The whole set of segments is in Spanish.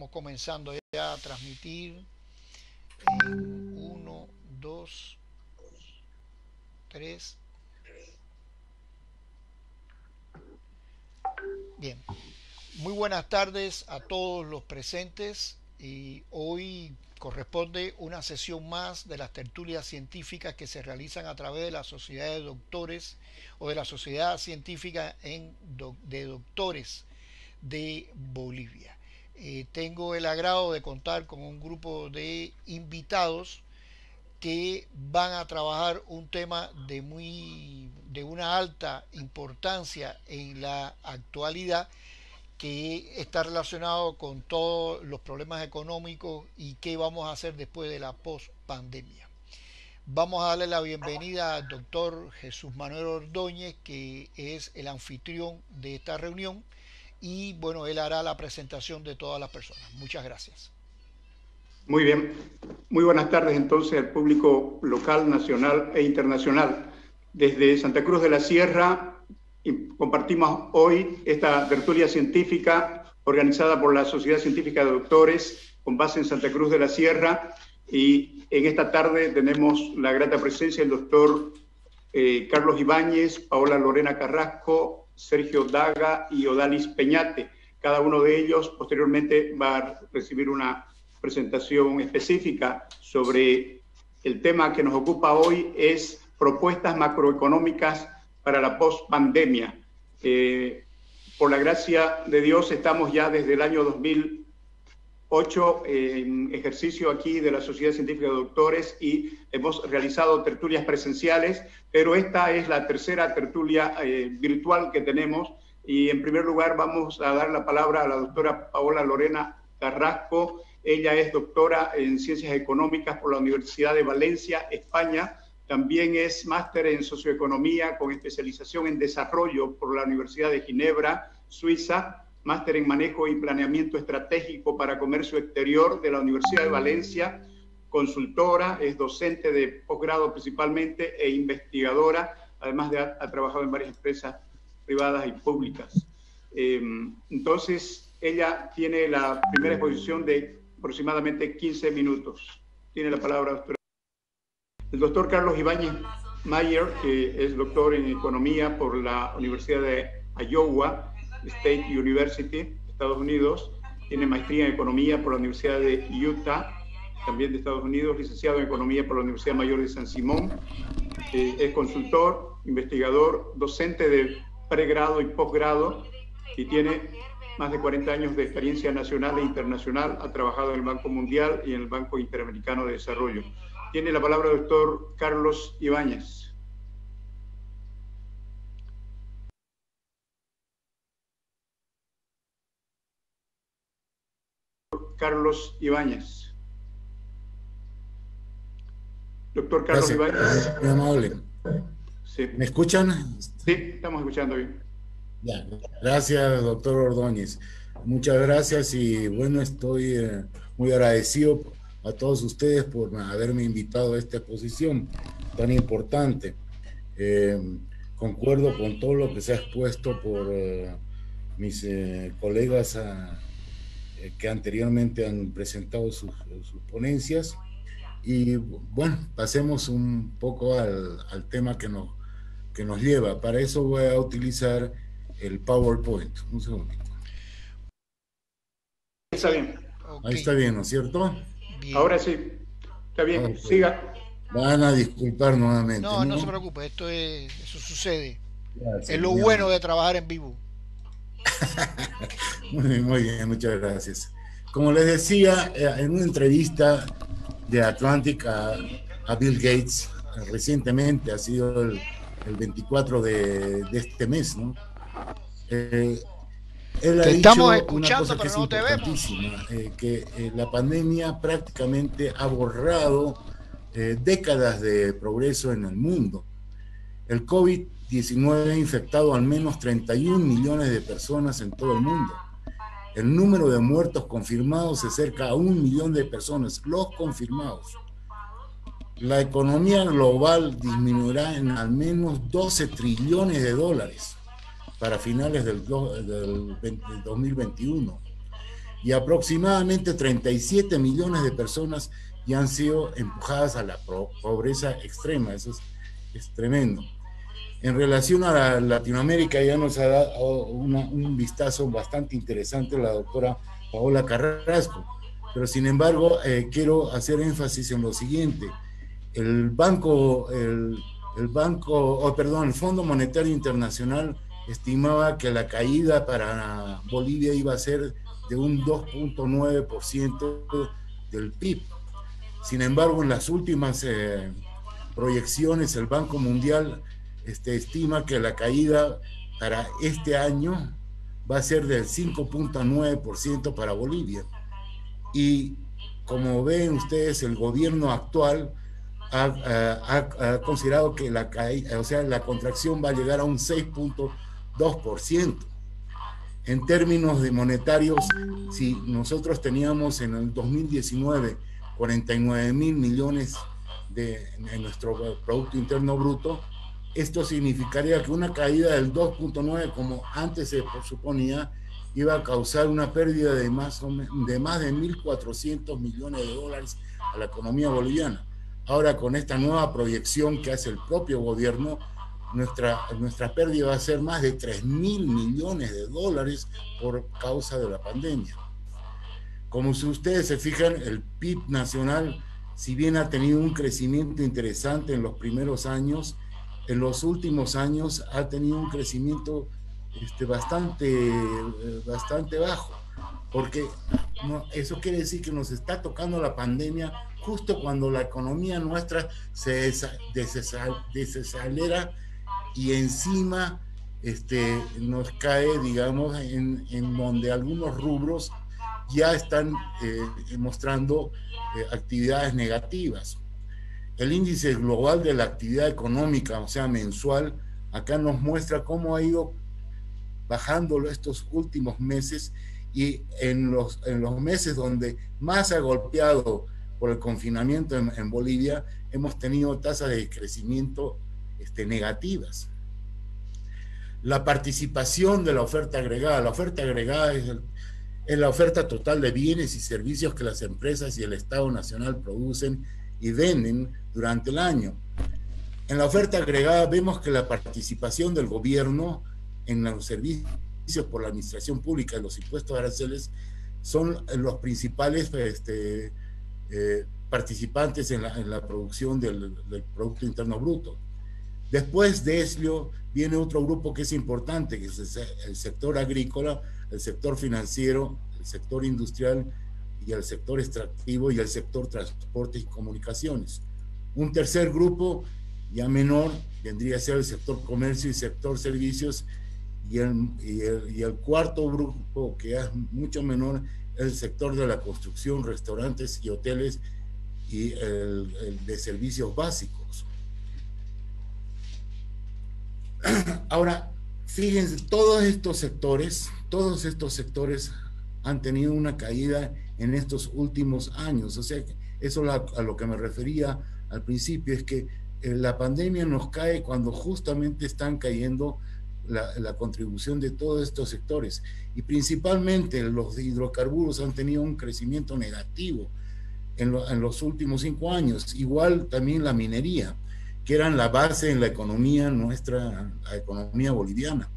Estamos comenzando ya a transmitir en uno, 2, 3. Bien, muy buenas tardes a todos los presentes y hoy corresponde una sesión más de las tertulias científicas que se realizan a través de la Sociedad de Doctores o de la Sociedad Científica de Doctores de Bolivia. Tengo el agrado de contar con un grupo de invitados que van a trabajar un tema de una alta importancia en la actualidad, que está relacionado con todos los problemas económicos y qué vamos a hacer después de la post-pandemia. Vamos a darle la bienvenida al doctor Jesús Manuel Ordóñez, que es el anfitrión de esta reunión, y bueno, él hará la presentación de todas las personas. Muchas gracias. Muy bien. Muy buenas tardes entonces al público local, nacional e internacional. Desde Santa Cruz de la Sierra compartimos hoy esta tertulia científica organizada por la Sociedad Científica de Doctores con base en Santa Cruz de la Sierra, y en esta tarde tenemos la grata presencia del doctor Carlos Ibáñez, Paola Lorena Carrasco, Sergio Daga y Odalis Peñate. Cada uno de ellos posteriormente va a recibir una presentación específica sobre el tema que nos ocupa hoy, es propuestas macroeconómicas para la post-pandemia. Por la gracia de Dios estamos ya desde el año 2008 en ejercicio aquí de la Sociedad Científica de Doctores y hemos realizado tertulias presenciales, pero esta es la tercera tertulia virtual que tenemos, y en primer lugar vamos a dar la palabra a la doctora Paola Lorena Carrasco. Ella es doctora en Ciencias Económicas por la Universidad de Valencia, España. También es máster en Socioeconomía con especialización en Desarrollo por la Universidad de Ginebra, Suiza. Máster en Manejo y Planeamiento Estratégico para Comercio Exterior de la Universidad de Valencia. Consultora, es docente de posgrado principalmente e investigadora, además de ha trabajado en varias empresas privadas y públicas. Entonces, ella tiene la primera exposición de aproximadamente 15 minutos. Tiene la palabra, doctora. El doctor Carlos Ibáñez Mayer, que es doctor en Economía por la Universidad de Iowa State University, Estados Unidos. Tiene maestría en Economía por la Universidad de Utah, también de Estados Unidos. Licenciado en Economía por la Universidad Mayor de San Simón. Es consultor, investigador, docente de pregrado y posgrado, y tiene más de 40 años de experiencia nacional e internacional. Ha trabajado en el Banco Mundial y en el Banco Interamericano de Desarrollo. Tiene la palabra el doctor Carlos Ibáñez. Carlos Ibáñez. Doctor Carlos Ibáñez. Muy amable. Sí. ¿Me escuchan? Sí, estamos escuchando bien. Ya, gracias, doctor Ordóñez. Muchas gracias y bueno, estoy muy agradecido a todos ustedes por haberme invitado a esta exposición tan importante. Concuerdo con todo lo que se ha expuesto por mis colegas que anteriormente han presentado sus ponencias, y bueno, pasemos un poco al tema que nos lleva. Para eso voy a utilizar el PowerPoint. Un segundito. Está bien. Ahí está bien, ¿no es cierto? Bien. Ahora sí. Está bien. Okay. Siga. Van a disculpar nuevamente. No se preocupe. Eso sucede. Gracias, es lo bueno de trabajar en vivo. Muy bien, muchas gracias. Como les decía, en una entrevista de Atlantic a Bill Gates, recientemente, ha sido el 24 de este mes, ¿no? Él ha dicho estamos escuchando, una cosa que pero no es importantísima, que la pandemia prácticamente ha borrado décadas de progreso en el mundo. El COVID-19 ha infectado al menos 31 millones de personas en todo el mundo. El número de muertos confirmados se acerca a 1 millón de personas, los confirmados. La economía global disminuirá en al menos 12 trillones de dólares para finales del 2021. y aproximadamente 37 millones de personas ya han sido empujadas a la pobreza extrema. Eso es tremendo. En relación a Latinoamérica, ya nos ha dado un vistazo bastante interesante la doctora Paola Carrasco, pero sin embargo quiero hacer énfasis en lo siguiente. El Fondo Monetario Internacional estimaba que la caída para Bolivia iba a ser de un 2.9% del PIB. Sin embargo, en las últimas proyecciones, el Banco Mundial estima que la caída para este año va a ser del 5.9% para Bolivia. Y como ven ustedes, el gobierno actual ha considerado que la contracción va a llegar a un 6.2%. En términos de monetarios, si nosotros teníamos en el 2019 49 mil millones en nuestro Producto Interno Bruto, esto significaría que una caída del 2.9, como antes se suponía, iba a causar una pérdida de más de 1.400 millones de dólares a la economía boliviana. Ahora, con esta nueva proyección que hace el propio gobierno, nuestra pérdida va a ser más de 3.000 millones de dólares por causa de la pandemia. Como si ustedes se fijan, el PIB nacional, si bien ha tenido un crecimiento interesante en los primeros años, en los últimos años ha tenido un crecimiento bastante bajo, porque eso quiere decir que nos está tocando la pandemia justo cuando la economía nuestra se desacelera y encima nos cae, digamos, en donde algunos rubros ya están mostrando actividades negativas. El índice global de la actividad económica, o sea, mensual, acá nos muestra cómo ha ido bajando estos últimos meses, y en los meses donde más ha golpeado por el confinamiento en Bolivia, hemos tenido tasas de crecimiento negativas. La participación de la oferta agregada es la oferta total de bienes y servicios que las empresas y el Estado Nacional producen y venden durante el año. En la oferta agregada vemos que la participación del gobierno en los servicios por la administración pública y los impuestos aranceles son los principales participantes en la producción del Producto Interno Bruto. Después de eso viene otro grupo que es importante, que es el sector agrícola, el sector financiero, el sector industrial y el sector extractivo y el sector transporte y comunicaciones. Un tercer grupo, ya menor, vendría a ser el sector comercio y sector servicios, y el cuarto grupo, que es mucho menor, es el sector de la construcción, restaurantes y hoteles y el de servicios básicos. Ahora, fíjense, todos estos sectores han tenido una caída en estos últimos años. O sea, eso a lo que me refería al principio, es que la pandemia nos cae cuando justamente están cayendo la contribución de todos estos sectores, y principalmente los hidrocarburos han tenido un crecimiento negativo en los últimos 5 años, igual también la minería, que eran la base en la economía nuestra, la economía boliviana.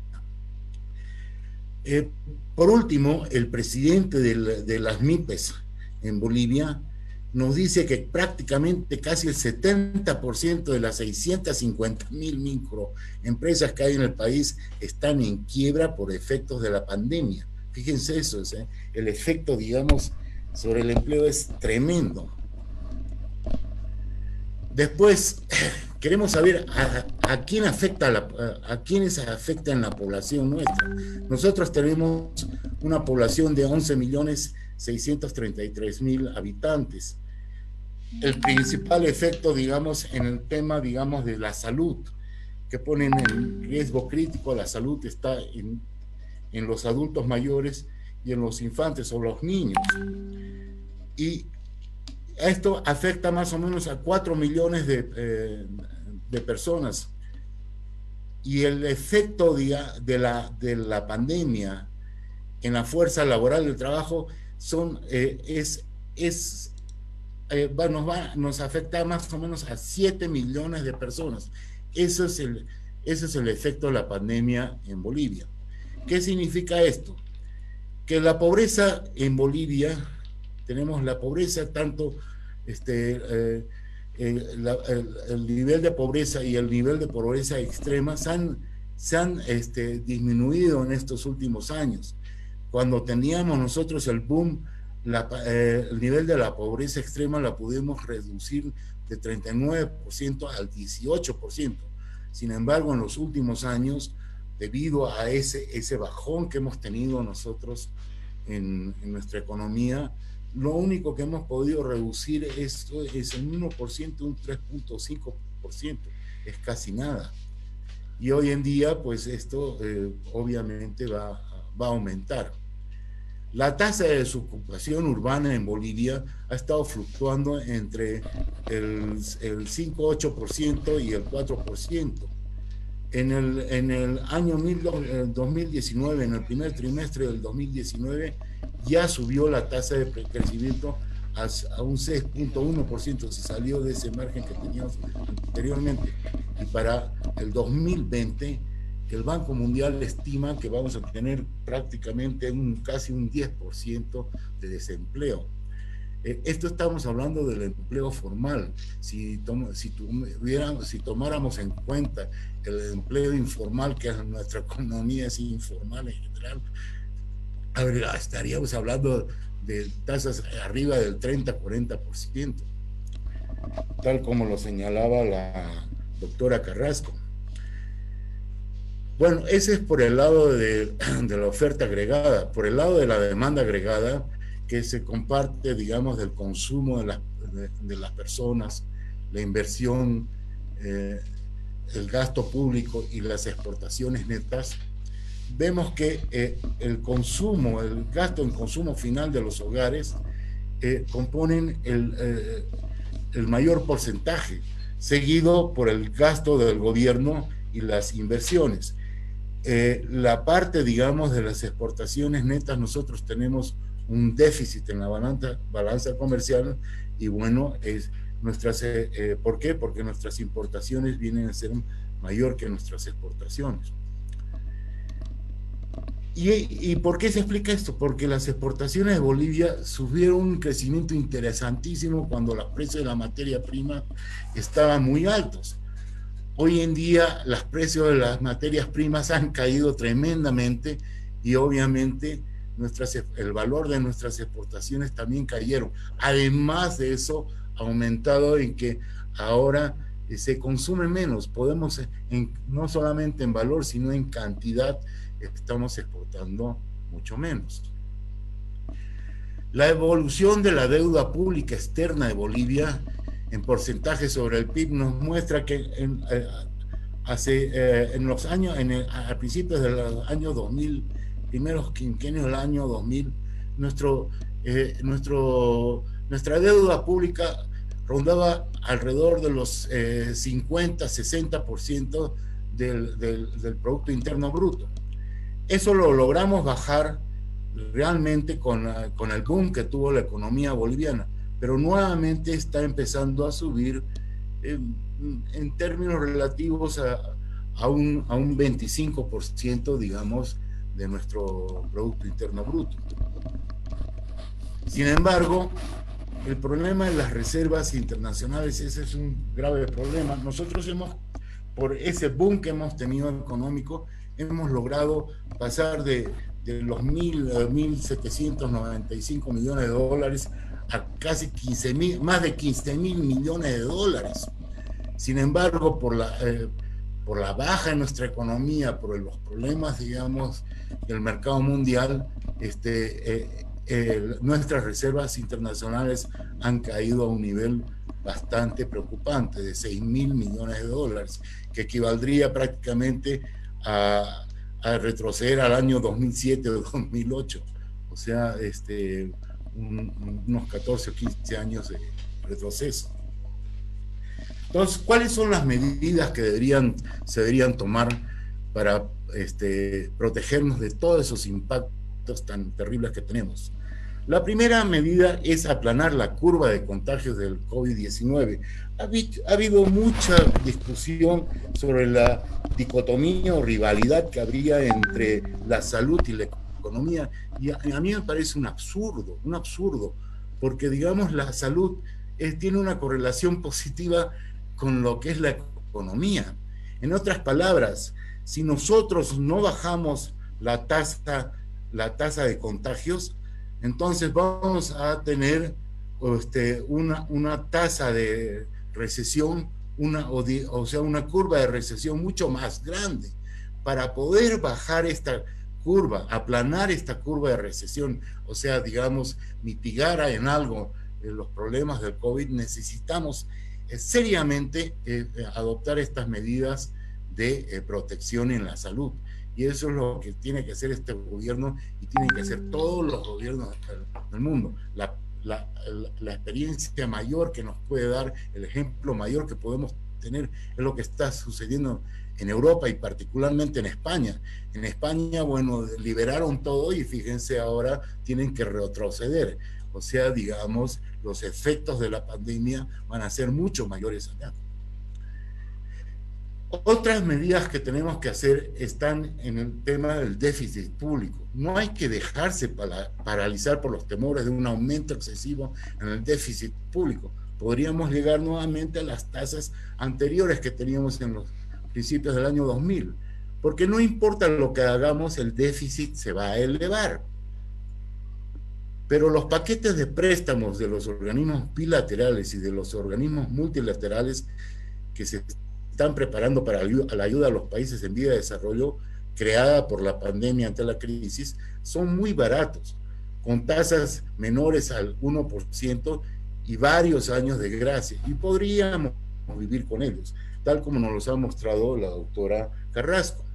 Por último, el presidente de las MIPES en Bolivia nos dice que prácticamente casi el 70% de las 650.000 microempresas que hay en el país están en quiebra por efectos de la pandemia. Fíjense eso, el efecto, digamos, sobre el empleo es tremendo. Después, queremos saber a quién afecta a quiénes afecta en la población nuestra. Nosotros tenemos una población de 11.633.000 habitantes. El principal efecto, digamos, en el tema, digamos, de la salud, que ponen en riesgo crítico la salud, está en los adultos mayores y en los infantes o los niños. Y esto afecta más o menos a 4 millones de personas. Y el efecto de la pandemia en la fuerza laboral del trabajo nos afecta más o menos a 7 millones de personas. Ese es el efecto de la pandemia en Bolivia. ¿Qué significa esto? Que la pobreza en Bolivia, tenemos la pobreza tanto, el nivel de pobreza y el nivel de pobreza extrema se han disminuido en estos últimos años. Cuando teníamos nosotros el boom, el nivel de la pobreza extrema la pudimos reducir de 39% al 18%. Sin embargo, en los últimos años, debido a ese bajón que hemos tenido nosotros en nuestra economía, lo único que hemos podido reducir es el 1%, un 3.5%, es casi nada. Y hoy en día, pues esto obviamente va a aumentar. La tasa de desocupación urbana en Bolivia ha estado fluctuando entre el 5,8% y el 4%. En el año 2019, en el primer trimestre del 2019, ya subió la tasa de crecimiento a un 6.1%, se salió de ese margen que teníamos anteriormente. Y para el 2020, el Banco Mundial estima que vamos a tener prácticamente casi un 10% de desempleo. Esto estamos hablando del empleo formal. Si tomáramos en cuenta el empleo informal, que nuestra economía es informal en general, estaríamos hablando de tasas arriba del 30-40%, tal como lo señalaba la doctora Carrasco. Bueno, ese es por el lado de la oferta agregada. Por el lado de la demanda agregada, que se comparte, digamos, del consumo de las personas, la inversión, el gasto público y las exportaciones netas, vemos que el gasto en consumo final de los hogares componen el mayor porcentaje, seguido por el gasto del gobierno y las inversiones. La parte, digamos, de las exportaciones netas, nosotros tenemos un déficit en la balanza comercial, y bueno, ¿por qué? Porque nuestras importaciones vienen a ser mayor que nuestras exportaciones. ¿Y por qué se explica esto? Porque las exportaciones de Bolivia sufrieron un crecimiento interesantísimo cuando los precios de la materia prima estaban muy altos. Hoy en día los precios de las materias primas han caído tremendamente y obviamente el valor de nuestras exportaciones también cayeron. Además de eso, ha aumentado en que ahora se consume menos. Podemos, no solamente en valor, sino en cantidad, estamos exportando mucho menos. La evolución de la deuda pública externa de Bolivia en porcentaje sobre el PIB nos muestra que a principios de los años 2000, primeros quinquenios del año 2000, nuestra deuda pública rondaba alrededor de los 50-60% del Producto Interno Bruto. Eso lo logramos bajar realmente con el boom que tuvo la economía boliviana, pero nuevamente está empezando a subir en términos relativos a un 25%, digamos, de nuestro Producto Interno Bruto. Sin embargo, el problema de las reservas internacionales, ese es un grave problema. Nosotros por ese boom que hemos tenido económico, hemos logrado pasar de los 1.795 millones de dólares a casi más de 15.000 millones de dólares. Sin embargo, por la baja en nuestra economía, por los problemas, digamos, del mercado mundial, nuestras reservas internacionales han caído a un nivel bastante preocupante, de 6.000 millones de dólares, que equivaldría prácticamente a retroceder al año 2007 o 2008, o sea, unos 14 o 15 años de retroceso. Entonces, ¿cuáles son las medidas que se deberían tomar para protegernos de todos esos impactos tan terribles que tenemos? La primera medida es aplanar la curva de contagios del COVID-19. Ha habido mucha discusión sobre la dicotomía o rivalidad que habría entre la salud y la economía, y a mí me parece un absurdo, porque digamos la salud tiene una correlación positiva con lo que es la economía. En otras palabras, si nosotros no bajamos la tasa de contagios, entonces vamos a tener una tasa de recesión, una curva de recesión mucho más grande. Para poder bajar esta curva, aplanar esta curva de recesión, o sea, digamos, mitigar en algo los problemas del COVID, necesitamos seriamente adoptar estas medidas de protección en la salud. Y eso es lo que tiene que hacer este gobierno y tienen que hacer todos los gobiernos del mundo. La experiencia mayor que nos puede dar, el ejemplo mayor que podemos tener es lo que está sucediendo en Europa y particularmente en España. En España, bueno, liberaron todo y fíjense ahora tienen que retroceder. O sea, digamos, los efectos de la pandemia van a ser mucho mayores allá. Otras medidas que tenemos que hacer están en el tema del déficit público. No hay que dejarse paralizar por los temores de un aumento excesivo en el déficit público. Podríamos llegar nuevamente a las tasas anteriores que teníamos en los principios del año 2000, porque no importa lo que hagamos, el déficit se va a elevar. Pero los paquetes de préstamos de los organismos bilaterales y de los organismos multilaterales que se están preparando para la ayuda a los países en vía de desarrollo creada por la pandemia ante la crisis son muy baratos, con tasas menores al 1% y varios años de gracia, y podríamos vivir con ellos, tal como nos los ha mostrado la doctora Carrasco.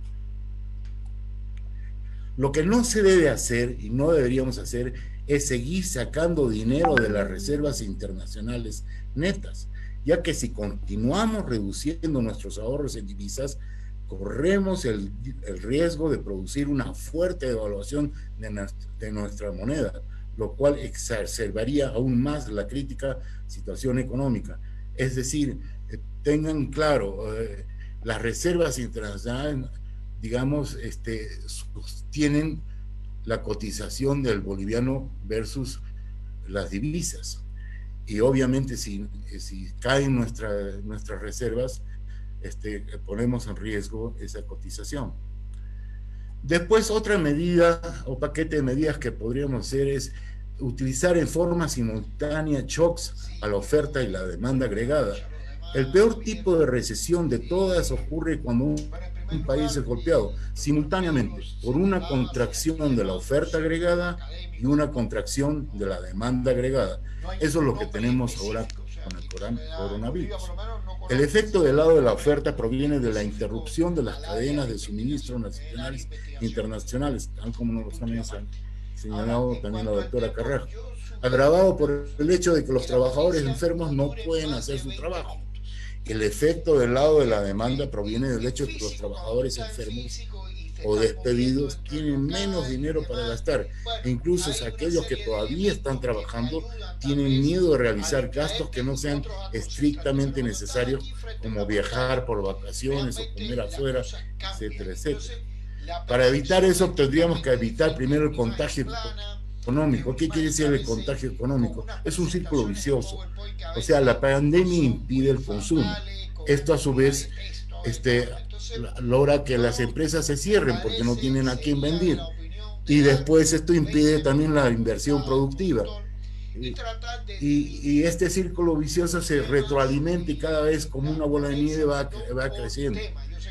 Lo que no se debe hacer y no deberíamos hacer es seguir sacando dinero de las reservas internacionales netas, ya que si continuamos reduciendo nuestros ahorros en divisas, corremos el riesgo de producir una fuerte devaluación de nuestra moneda, lo cual exacerbaría aún más la crítica situación económica. Es decir, tengan claro, las reservas internacionales, digamos, sostienen la cotización del boliviano versus las divisas. Y obviamente si caen nuestras reservas, ponemos en riesgo esa cotización. Después, otra medida o paquete de medidas que podríamos hacer es utilizar en forma simultánea shocks a la oferta y la demanda agregada. El peor tipo de recesión de todas ocurre cuando un país es golpeado simultáneamente por una contracción de la oferta agregada y una contracción de la demanda agregada. Eso es lo que tenemos ahora con el coronavirus. El efecto del lado de la oferta proviene de la interrupción de las cadenas de suministro nacionales e internacionales, tal como nos ha señalado también la doctora Carrasco, agravado por el hecho de que los trabajadores enfermos no pueden hacer su trabajo. El efecto del lado de la demanda proviene del hecho de que los trabajadores enfermos o despedidos tienen menos dinero para gastar, e incluso aquellos que todavía están trabajando tienen miedo de realizar gastos que no sean estrictamente necesarios, como viajar por vacaciones o comer afuera, etcétera, etcétera. Para evitar eso tendríamos que evitar primero el contagio económico. ¿Qué quiere decir el contagio económico? Es un círculo vicioso. O sea, la pandemia impide el consumo. Esto a su vez logra que las empresas se cierren porque no tienen a quién vender. Y después esto impide también la inversión productiva. Y este círculo vicioso se retroalimenta y cada vez como una bola de nieve va creciendo.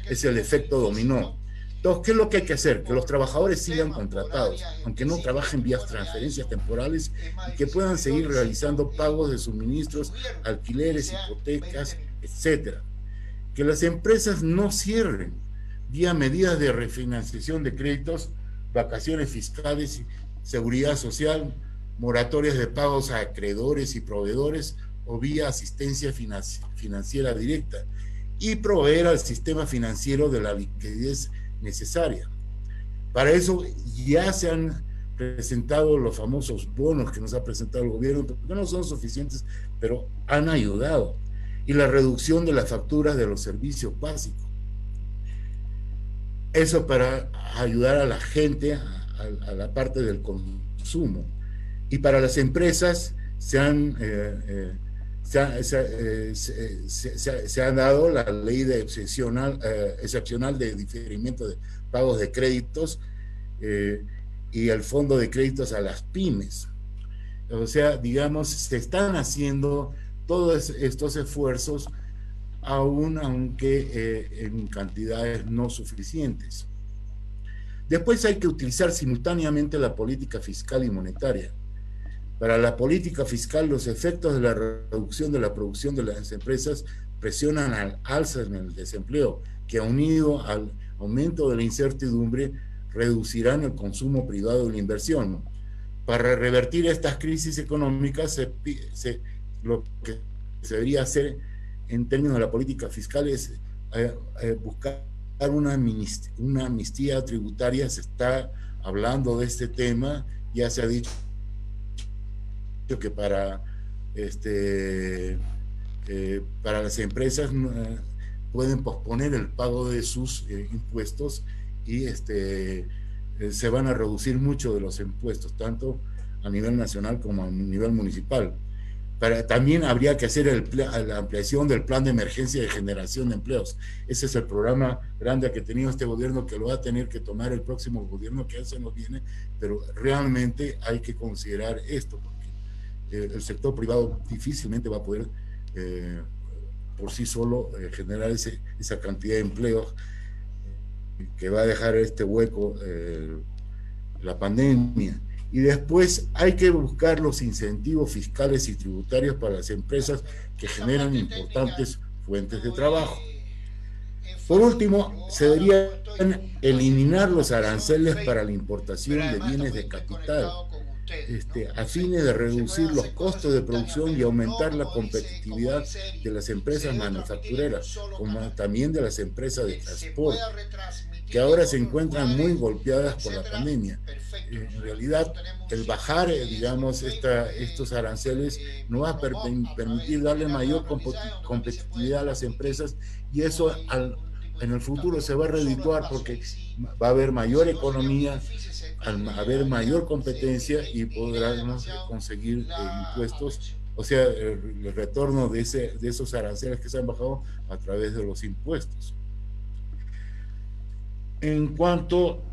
Es el efecto dominó. Entonces, ¿qué es lo que hay que hacer? Que los trabajadores sigan contratados, aunque no trabajen vía transferencias temporales, y que puedan seguir realizando pagos de suministros, alquileres, hipotecas, etcétera. Que las empresas no cierren vía medidas de refinanciación de créditos, vacaciones fiscales, seguridad social, moratorias de pagos a acreedores y proveedores o vía asistencia financiera directa, y proveer al sistema financiero de la liquidez necesaria. Para eso ya se han presentado los famosos bonos que nos ha presentado el gobierno, que no son suficientes, pero han ayudado. Y la reducción de las facturas de los servicios básicos. Eso para ayudar a la gente, a la parte del consumo. Y para las empresas se han dado la ley de excepcional de diferimiento de pagos de créditos y el fondo de créditos a las pymes. O sea, digamos, se están haciendo todos estos esfuerzos, aunque en cantidades no suficientes. Después hay que utilizar simultáneamente la política fiscal y monetaria. Para la política fiscal, los efectos de la reducción de la producción de las empresas presionan al alza en el desempleo, que unido al aumento de la incertidumbre, reducirán el consumo privado y la inversión. Para revertir estas crisis económicas, lo que se debería hacer en términos de la política fiscal es buscar una amnistía tributaria. Se está hablando de este tema, ya se ha dicho que para las empresas pueden posponer el pago de sus impuestos y se van a reducir mucho de los impuestos, tanto a nivel nacional como a nivel municipal. También habría que hacer la ampliación del plan de emergencia de generación de empleos. Ese es el programa grande que ha tenido este gobierno, que lo va a tener que tomar el próximo gobierno que se nos viene, pero realmente hay que considerar esto, porque el sector privado difícilmente va a poder por sí solo generar esa cantidad de empleos que va a dejar este hueco la pandemia. Y después hay que buscar los incentivos fiscales y tributarios para las empresas que generan importantes fuentes de trabajo. Por último, se deberían eliminar los aranceles para la importación de bienes de capital, a fines de reducir los costos de producción y aumentar la competitividad de las empresas manufactureras, como también de las empresas de transporte, que ahora se encuentran muy golpeadas por la pandemia. En realidad, el bajar, digamos, estos aranceles no va a permitir darle mayor competitividad a las empresas, y eso en el futuro se va a redituar, porque va a haber mayor economía, al haber mayor competencia, y podremos conseguir impuestos, o sea, el retorno de esos aranceles que se han bajado a través de los impuestos. En cuanto,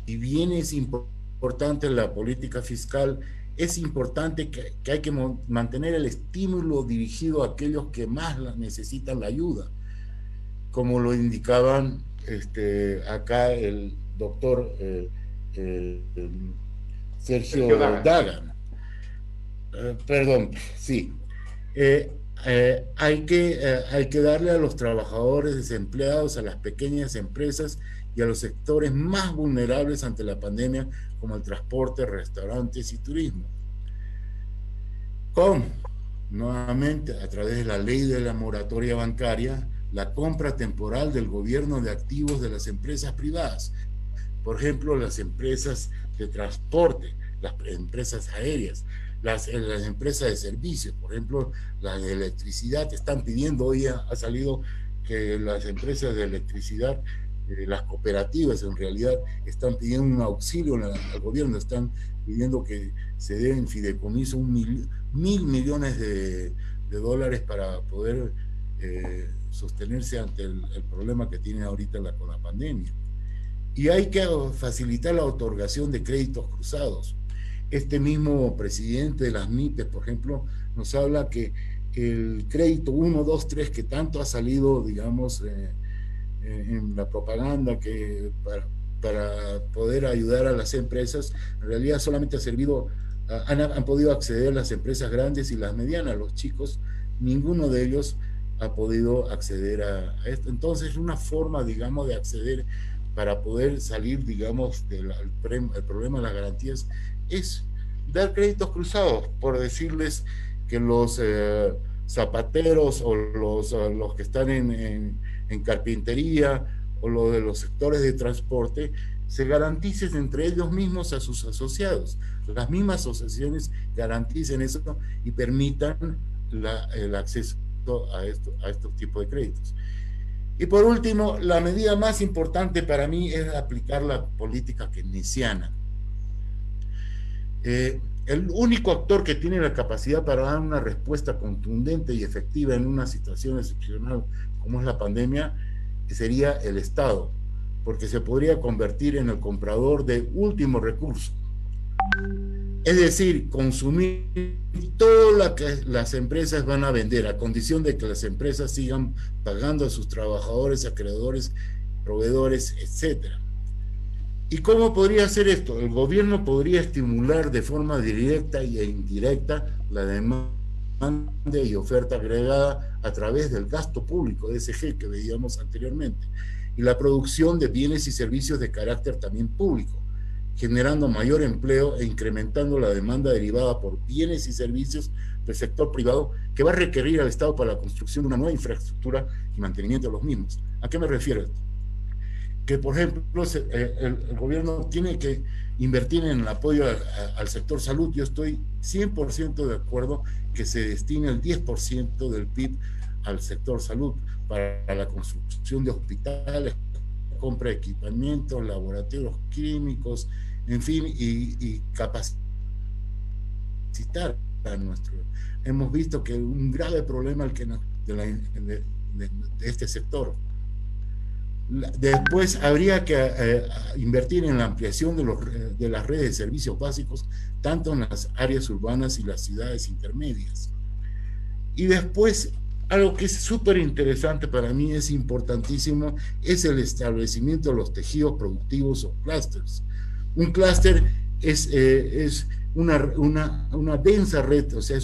y bien es importante la política fiscal, es importante que hay que mantener el estímulo dirigido a aquellos que más necesitan la ayuda, como lo indicaban acá el doctor Sergio Dagan. Perdón, sí. Hay que darle a los trabajadores desempleados, a las pequeñas empresas y a los sectores más vulnerables ante la pandemia, como el transporte, restaurantes y turismo. Nuevamente, a través de la ley de la moratoria bancaria, la compra temporal del gobierno de activos de las empresas privadas, por ejemplo, las empresas de transporte, las empresas aéreas, las empresas de servicios, por ejemplo, las de electricidad. Están pidiendo, hoy ha salido que las empresas de electricidad, las cooperativas en realidad, están pidiendo un auxilio al gobierno, están pidiendo que se dé en fideicomiso 1.000 millones de dólares para poder sostenerse ante el problema que tiene ahorita con la pandemia. Y hay que facilitar la otorgación de créditos cruzados. Este mismo presidente de las MIPES, por ejemplo, nos habla que el crédito 1, 2, 3, que tanto ha salido, digamos, en la propaganda, que para poder ayudar a las empresas, en realidad solamente ha servido, han podido acceder las empresas grandes y las medianas. Los chicos, ninguno de ellos ha podido acceder a esto. Entonces, una forma, digamos, de acceder para poder salir, digamos, del problema de las garantías es dar créditos cruzados, por decirles que los zapateros o los que están en carpintería o los de los sectores de transporte se garantice entre ellos mismos a sus asociados. Las mismas asociaciones garanticen eso y permitan el acceso a estos tipos de créditos. Y por último, la medida más importante para mí es aplicar la política keynesiana. El único actor que tiene la capacidad para dar una respuesta contundente y efectiva en una situación excepcional como es la pandemia sería el Estado, porque se podría convertir en el comprador de último recurso. Es decir, consumir todo lo que las empresas van a vender, a condición de que las empresas sigan pagando a sus trabajadores, acreedores, proveedores, etc. ¿Y cómo podría hacer esto? El gobierno podría estimular de forma directa e indirecta la demanda y oferta agregada a través del gasto público, ESG, que veíamos anteriormente, y la producción de bienes y servicios de carácter también público, generando mayor empleo e incrementando la demanda derivada por bienes y servicios del sector privado, que va a requerir al Estado para la construcción de una nueva infraestructura y mantenimiento de los mismos. ¿A qué me refiero? Que, por ejemplo, el gobierno tiene que invertir en el apoyo al sector salud. Yo estoy 100% de acuerdo que se destine el 10% del PIB al sector salud para la construcción de hospitales, compra de equipamientos, laboratorios químicos, en fin, y capacitar a nuestro. Hemos visto que un grave problema de este sector. Después habría que invertir en la ampliación de las redes de servicios básicos, tanto en las áreas urbanas y las ciudades intermedias. Y después, algo que es súper interesante para mí, es importantísimo, es el establecimiento de los tejidos productivos o clústeres. Un clúster es una densa red, o sea,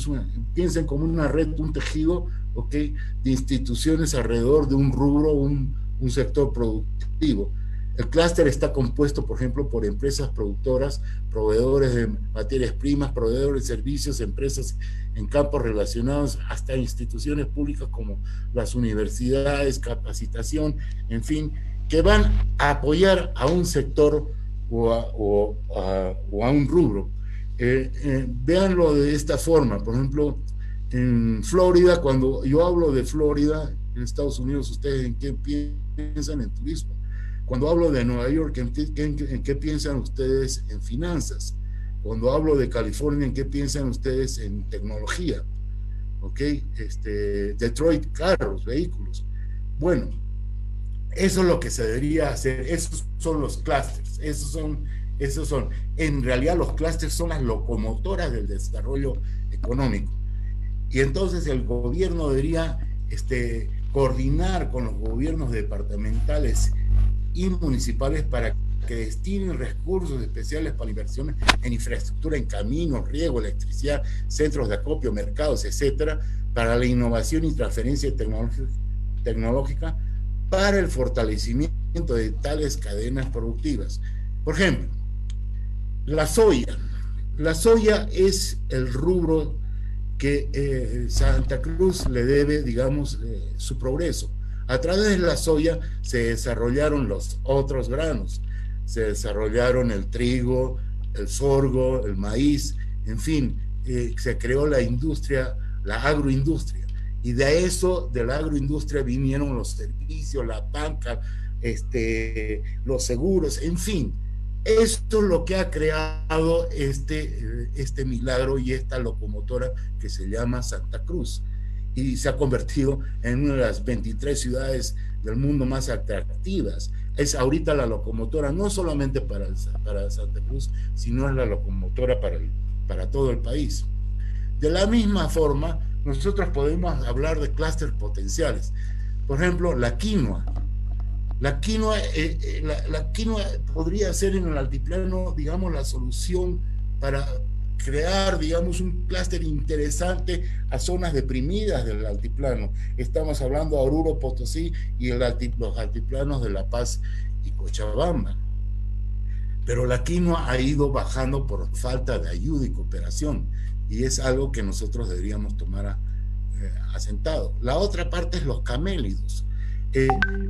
piensen como una red, un tejido, ¿okay?, de instituciones alrededor de un rubro, un sector productivo. El clúster está compuesto, por ejemplo, por empresas productoras, proveedores de materias primas, proveedores de servicios, empresas en campos relacionados, hasta instituciones públicas como las universidades, capacitación, en fin, que van a apoyar a un sector o a un rubro. Véanlo de esta forma. Por ejemplo, en Florida, cuando yo hablo de Florida, en Estados Unidos, ¿ustedes en qué piensan? En turismo. Cuando hablo de Nueva York, ¿en qué piensan ustedes? En finanzas. Cuando hablo de California, ¿en qué piensan ustedes? En tecnología. ¿Ok? Detroit, carros, vehículos. Bueno, eso es lo que se debería hacer. Esos son los clústeres. Esos son. En realidad, los clústeres son las locomotoras del desarrollo económico. Y entonces el gobierno debería coordinar con los gobiernos departamentales y municipales para que destinen recursos especiales para inversiones en infraestructura, en caminos, riego, electricidad, centros de acopio, mercados, etcétera, para la innovación y transferencia tecnológica, para el fortalecimiento de tales cadenas productivas. Por ejemplo, la soya. La soya es el rubro que Santa Cruz le debe, digamos, su progreso. A través de la soya se desarrollaron los otros granos, se desarrollaron el trigo, el sorgo, el maíz, en fin, se creó la industria, la agroindustria, y de eso, de la agroindustria, vinieron los servicios, la banca, los seguros, en fin. Esto es lo que ha creado este milagro y esta locomotora que se llama Santa Cruz, y se ha convertido en una de las 23 ciudades del mundo más atractivas. Es ahorita la locomotora no solamente para Santa Cruz, sino es la locomotora para todo el país. De la misma forma, nosotros podemos hablar de clústeres potenciales. Por ejemplo, la quinoa. La quinoa podría ser en el altiplano, digamos, la solución para crear, digamos, un clúster interesante a zonas deprimidas del altiplano. Estamos hablando de Oruro, Potosí y los altiplanos de La Paz y Cochabamba. Pero la quinoa ha ido bajando por falta de ayuda y cooperación, y es algo que nosotros deberíamos tomar asentado. La otra parte es los camélidos.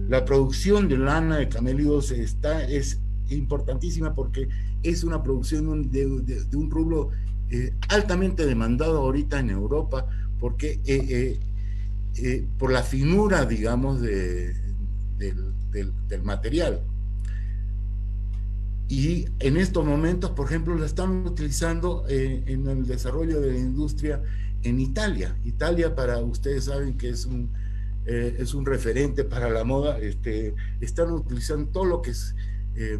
La producción de lana de camélidos es importantísima porque es una producción de un rubro altamente demandado ahorita en Europa, porque por la finura, digamos, del material. Y en estos momentos, por ejemplo, lo están utilizando en el desarrollo de la industria en Italia. Italia, para ustedes saben que es un referente para la moda. Están utilizando todo lo que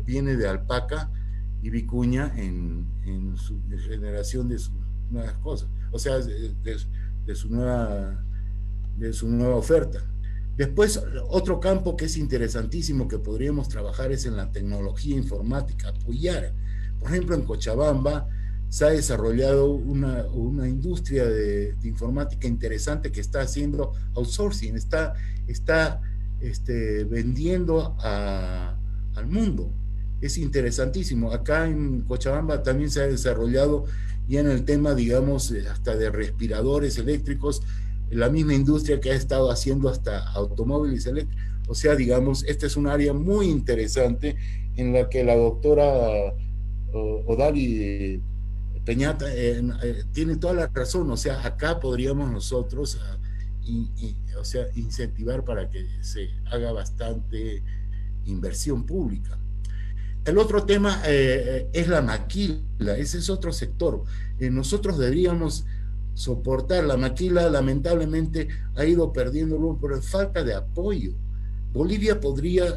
viene de alpaca y vicuña en su generación de sus nuevas cosas, o sea, de su nueva oferta. Después, otro campo que es interesantísimo que podríamos trabajar es en la tecnología informática, apoyar. Por ejemplo, en Cochabamba se ha desarrollado una industria de informática interesante que está haciendo outsourcing, está vendiendo al mundo. Es interesantísimo. Acá en Cochabamba también se ha desarrollado ya en el tema, digamos, hasta de respiradores eléctricos, la misma industria que ha estado haciendo hasta automóviles eléctricos. O sea, digamos, esta es un área muy interesante en la que la doctora Odali Peñata tiene toda la razón. O sea, acá podríamos nosotros o sea, incentivar para que se haga bastante inversión pública. El otro tema es la maquila. Ese es otro sector. Nosotros deberíamos soportar. La maquila lamentablemente ha ido perdiéndolo por falta de apoyo. Bolivia podría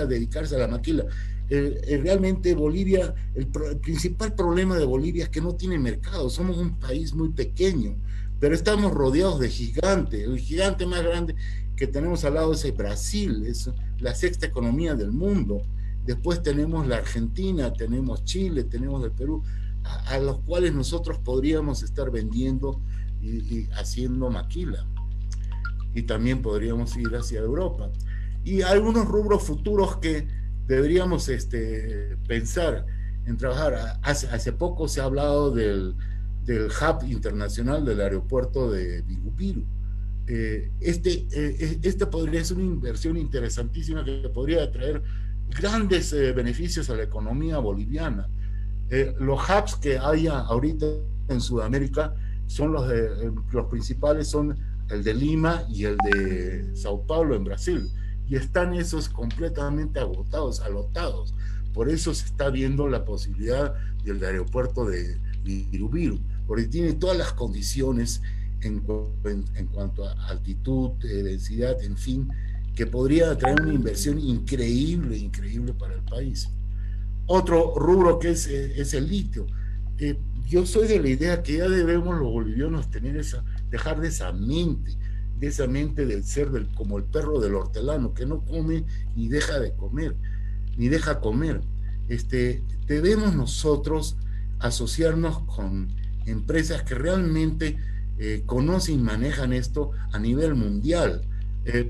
dedicarse a la maquila. Realmente Bolivia, el principal problema de Bolivia es que no tiene mercado. Somos un país muy pequeño, pero estamos rodeados de gigantes. El gigante más grande que tenemos al lado es Brasil, es la sexta economía del mundo. Después tenemos la Argentina, tenemos Chile, tenemos el Perú, a los cuales nosotros podríamos estar vendiendo y haciendo maquila. Y también podríamos ir hacia Europa. Y algunos rubros futuros que deberíamos pensar en trabajar. Hace poco se ha hablado del hub internacional del aeropuerto de Viru. Este podría ser una inversión interesantísima que podría traer grandes beneficios a la economía boliviana. Los hubs que hay ahorita en Sudamérica son los principales, son el de Lima y el de Sao Paulo en Brasil, y están esos completamente alotados. Por eso se está viendo la posibilidad del aeropuerto de Viru, porque tiene todas las condiciones en cuanto a altitud, densidad, en fin, que podría traer una inversión increíble para el país. Otro rubro que es el litio. Yo soy de la idea que ya debemos los bolivianos dejar de esa mente del ser como el perro del hortelano, que no come ni deja de comer, ni deja comer. Debemos nosotros asociarnos con empresas que realmente conocen y manejan esto a nivel mundial.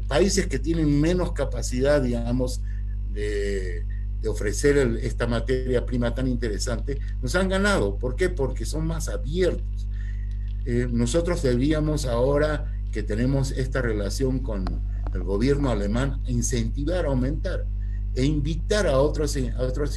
Países que tienen menos capacidad, digamos, de ofrecer esta materia prima tan interesante, nos han ganado. ¿Por qué? Porque son más abiertos. Nosotros deberíamos, ahora que tenemos esta relación con el gobierno alemán, incentivar, aumentar e invitar a otros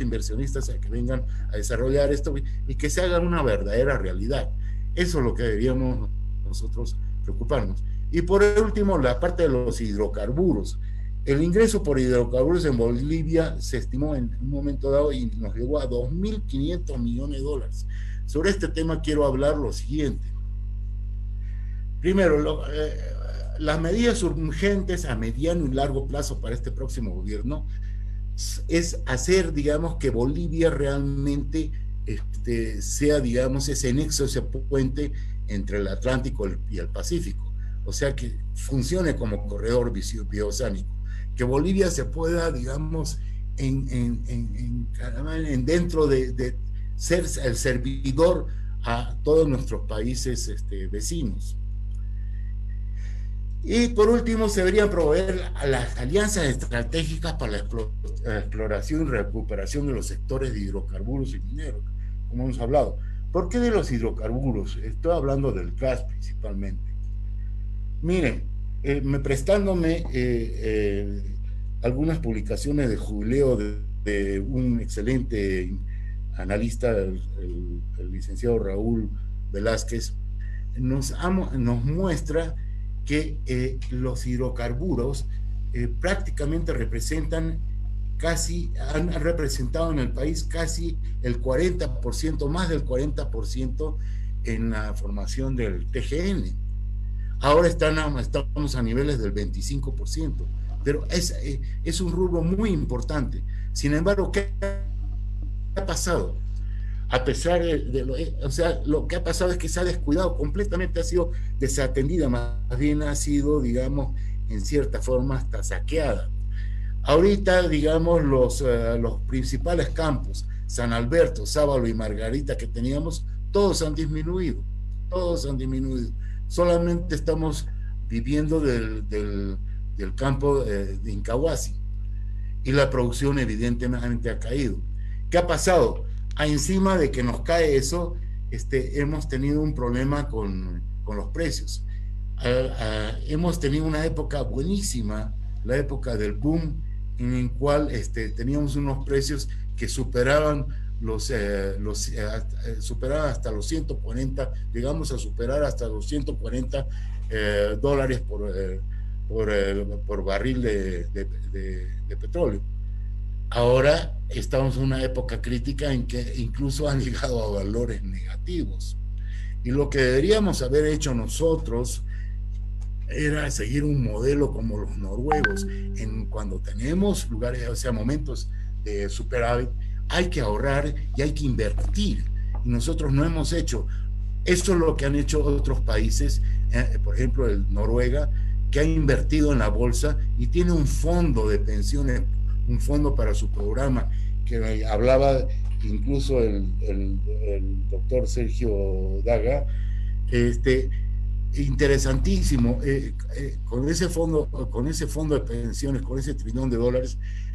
inversionistas a que vengan a desarrollar esto y que se haga una verdadera realidad. Eso es lo que deberíamos nosotros preocuparnos. Y por último, la parte de los hidrocarburos. El ingreso por hidrocarburos en Bolivia se estimó en un momento dado y nos llegó a $2.500 millones. Sobre este tema quiero hablar lo siguiente. Primero, las medidas urgentes a mediano y largo plazo para este próximo gobierno es hacer, digamos, que Bolivia realmente sea, digamos, ese nexo, ese puente entre el Atlántico y el Pacífico. O sea, que funcione como corredor bioceánico. Que Bolivia se pueda, digamos, dentro de ser el servidor a todos nuestros países vecinos. Y por último, se deberían promover las alianzas estratégicas para la exploración y recuperación de los sectores de hidrocarburos y mineros, como hemos hablado. ¿Por qué de los hidrocarburos? Estoy hablando del gas principalmente. Miren, prestándome algunas publicaciones de jubileo de de un excelente analista, el licenciado Raúl Velázquez, nos muestra que los hidrocarburos prácticamente han representado en el país casi el 40%, más del 40% en la formación del TGN. Ahora estamos a niveles del 25%, pero es un rubro muy importante. Sin embargo, ¿qué ha pasado? A pesar lo que ha pasado es que se ha descuidado completamente, ha sido desatendida, más bien ha sido, digamos, en cierta forma hasta saqueada. Ahorita, digamos, los principales campos, San Alberto, Sábalo y Margarita que teníamos, todos han disminuido. Solamente estamos viviendo del campo de Incahuasi, y la producción evidentemente ha caído. ¿Qué ha pasado? Encima de que nos cae eso, hemos tenido un problema con los precios. Hemos tenido una época buenísima, la época del boom, en el cual teníamos unos precios que superaban superaban hasta los 140, llegamos a superar hasta los 140 dólares por barril de petróleo. Ahora estamos en una época crítica en que incluso han llegado a valores negativos. Y lo que deberíamos haber hecho nosotros era seguir un modelo como los noruegos. Cuando tenemos momentos de superávit, hay que ahorrar y hay que invertir. Y nosotros no hemos hecho. Esto es lo que han hecho otros países, por ejemplo, Noruega, que ha invertido en la bolsa y tiene un fondo de pensiones, un fondo para su programa, que hablaba incluso el doctor Sergio Daga, interesantísimo. Con ese fondo de pensiones, con ese $1 trillón,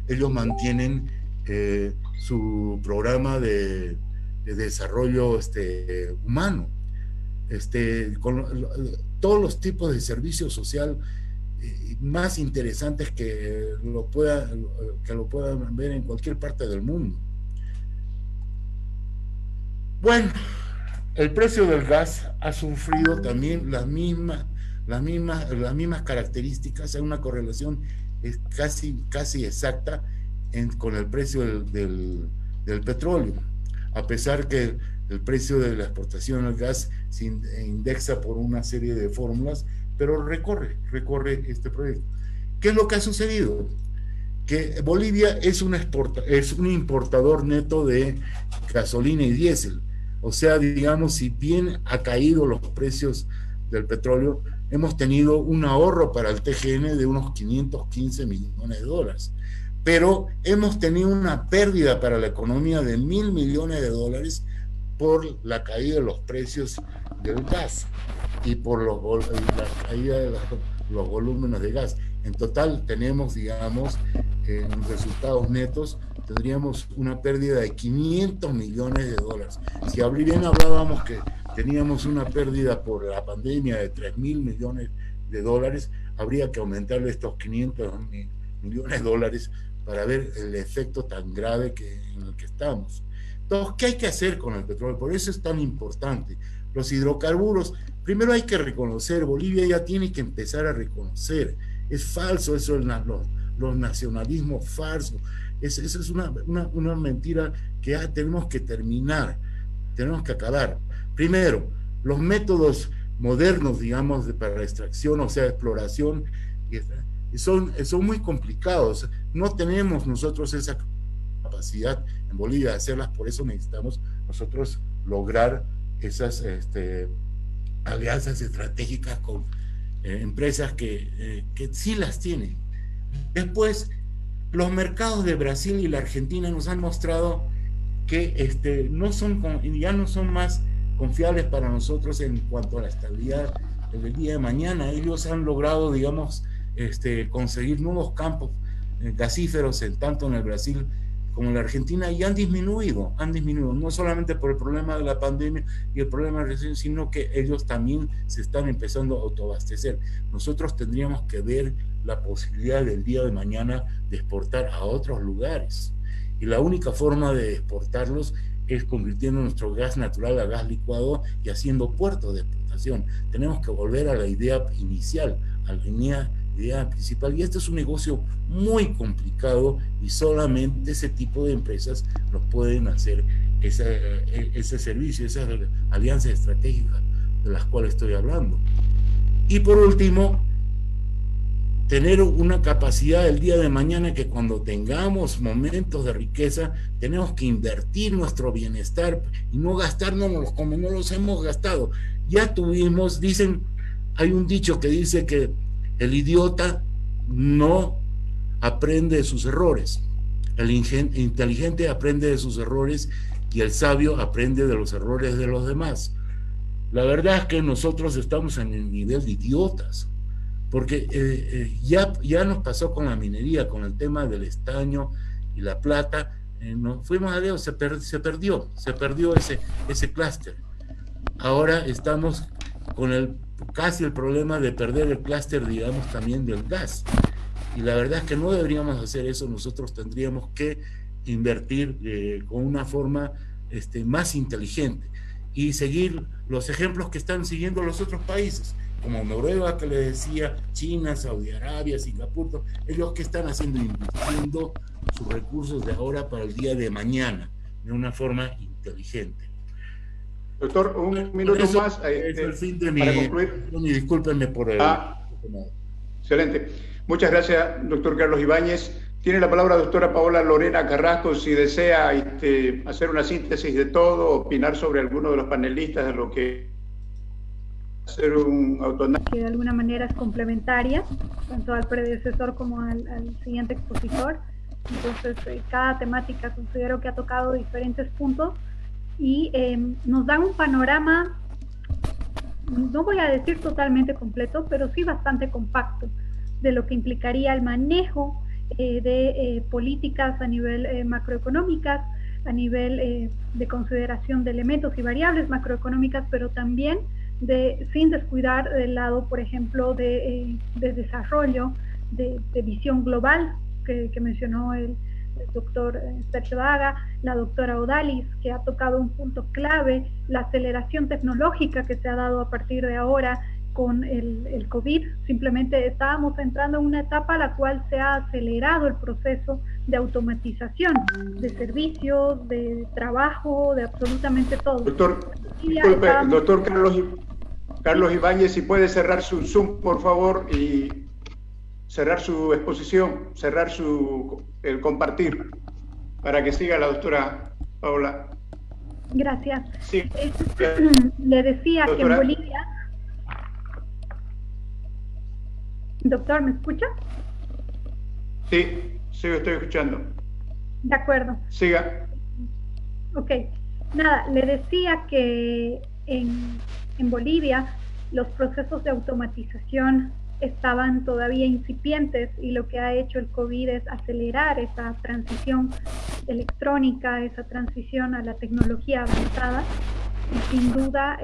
ellos mantienen su programa de desarrollo humano, con todos los tipos de servicio social más interesantes que lo puedan ver en cualquier parte del mundo. Bueno, el precio del gas ha sufrido también las mismas características. Hay una correlación casi exacta con el precio del petróleo, a pesar que el precio de la exportación del gas se indexa por una serie de fórmulas, pero recorre este proyecto. ¿Qué es lo que ha sucedido? Que Bolivia es un importador neto de gasolina y diésel. O sea, digamos, si bien ha caído los precios del petróleo, hemos tenido un ahorro para el TGN de unos 515 millones de dólares. Pero hemos tenido una pérdida para la economía de 1.000 millones de dólares por la caída de los precios del gas y por la caída de los volúmenes de gas. En total tenemos, digamos, en resultados netos, tendríamos una pérdida de 500 millones de dólares. Si bien hablábamos que teníamos una pérdida por la pandemia de 3.000 millones de dólares, habría que aumentarle estos 500 millones de dólares para ver el efecto tan grave en el que estamos. Entonces, ¿qué hay que hacer con el petróleo? Por eso es tan importante. Los hidrocarburos, primero hay que reconocer, Bolivia ya tiene que empezar a reconocer. Es falso eso, los nacionalismos falsos. Eso es una mentira que ya tenemos que terminar, tenemos que acabar. Primero, los métodos modernos, digamos, para la extracción, o sea, exploración, son muy complicados. No tenemos nosotros esa capacidad en Bolivia de hacerlas, por eso necesitamos nosotros lograr esas alianzas estratégicas con empresas que sí las tienen. Después, los mercados de Brasil y la Argentina nos han mostrado que ya no son más confiables para nosotros en cuanto a la estabilidad del día de mañana. Ellos han logrado, digamos, conseguir nuevos campos gasíferos tanto en el Brasil como en la Argentina, y han disminuido, no solamente por el problema de la pandemia y el problema de la recesión, sino que ellos también se están empezando a autoabastecer. Nosotros tendríamos que ver la posibilidad del día de mañana de exportar a otros lugares, y la única forma de exportarlos es convirtiendo nuestro gas natural a gas licuado y haciendo puertos de exportación. Tenemos que volver a la idea inicial, a la idea principal, y este es un negocio muy complicado y solamente ese tipo de empresas nos pueden hacer ese servicio, esas alianzas estratégicas de las cuales estoy hablando. Y por último, tener una capacidad el día de mañana que cuando tengamos momentos de riqueza, tenemos que invertir nuestro bienestar y no gastárnoslos como no los hemos gastado. Ya tuvimos, hay un dicho que dice que el idiota no aprende de sus errores, el inteligente aprende de sus errores y el sabio aprende de los errores de los demás. La verdad es que nosotros estamos en el nivel de idiotas, porque ya nos pasó con la minería, con el tema del estaño y la plata, nos fuimos a Dios, se perdió ese clúster. Ahora estamos con casi el problema de perder el clúster, digamos, también del gas. Y la verdad es que no deberíamos hacer eso, nosotros tendríamos que invertir con una forma más inteligente y seguir los ejemplos que están siguiendo los otros países, como Noruega, que le decía, China, Saudi Arabia, Singapur, ellos que están haciendo, invirtiendo sus recursos de ahora para el día de mañana, de una forma inteligente. Doctor, un minuto más es el fin de para concluir. Y discúlpenme por el... Excelente. Muchas gracias, doctor Carlos Ibáñez. Tiene la palabra doctora Paola Lorena Carrasco, si desea hacer una síntesis de todo, opinar sobre alguno de los panelistas, de lo que hacer un autoanálisis. Que de alguna manera es complementaria, tanto al predecesor como al siguiente expositor. Entonces, cada temática considero que ha tocado diferentes puntos y nos dan un panorama, no voy a decir totalmente completo, pero sí bastante compacto de lo que implicaría el manejo de políticas a nivel macroeconómicas, a nivel de consideración de elementos y variables macroeconómicas, pero también sin descuidar del lado, por ejemplo, de desarrollo, de visión global que mencionó el doctor Sergio Daga, la doctora Odalis, que ha tocado un punto clave, la aceleración tecnológica que se ha dado a partir de ahora con el COVID. Simplemente estábamos entrando en una etapa a la cual se ha acelerado el proceso de automatización de servicios, de trabajo, de absolutamente todo. Doctor, disculpe, doctor Carlos Ibáñez, si puede cerrar su Zoom, por favor, y cerrar su exposición, cerrar el compartir, para que siga la doctora Paola. Gracias. Sí. Le decía doctora, que en Bolivia... Doctor, ¿me escucha? Sí, estoy escuchando. De acuerdo. Siga. Ok. Nada, le decía que en Bolivia los procesos de automatización estaban todavía incipientes y lo que ha hecho el COVID es acelerar esa transición electrónica, esa transición a la tecnología avanzada. Y sin duda,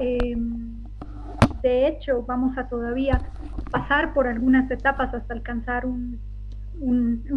de hecho, vamos a todavía pasar por algunas etapas hasta alcanzar un